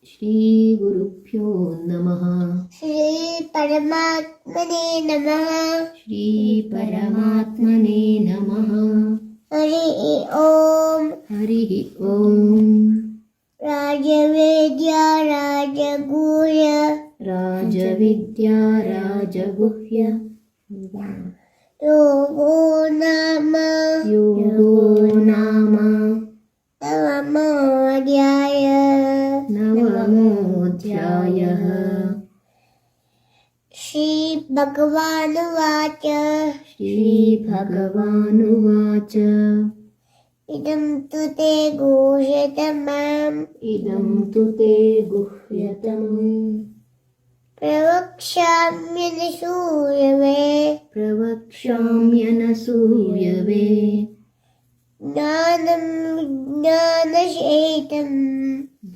श्रीगुरुभ्यो नमः। श्रीपरमात्मने नमः। श्रीपरमात्मने नमः। हरिः ओम्। हरिः ओम्। राजवेद्या राजगुह्य राजविद्या राजगुह्य योगो नाम नवमोऽध्यायः। श्रीभगवानुवाच श्रीभगवानुवाच इदं तु ते गुह्यतमम् इदं तु ते गुह्यतमम् प्रवक्ष्याम्यनसूयवे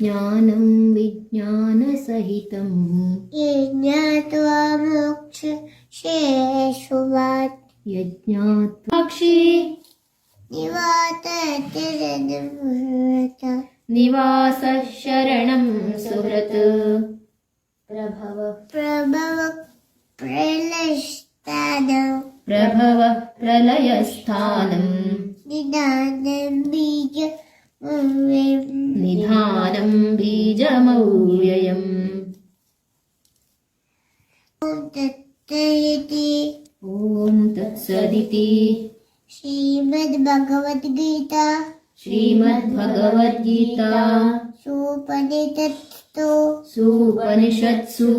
ज्ञानं विज्ञानसहितं ये ज्ञात्वा मोक्षेषुवात् यज्ञात्वाक्षी निवासः शरणं सुहृत् प्रभवः प्रलयस्थानं निधानं बीजमव्ययम्। ॐ तत्सदिति श्रीमद्भगवद्गीता सुपनिषत्सु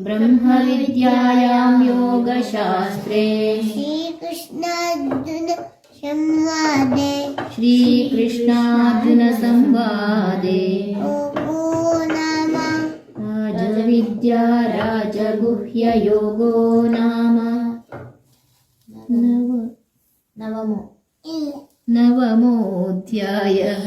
ब्रह्मविद्यायां योगशास्त्रे श्रीकृष्णार्जुनसंवादे राजविद्या राजगुह्ययोगो नाम नवमोऽध्यायः।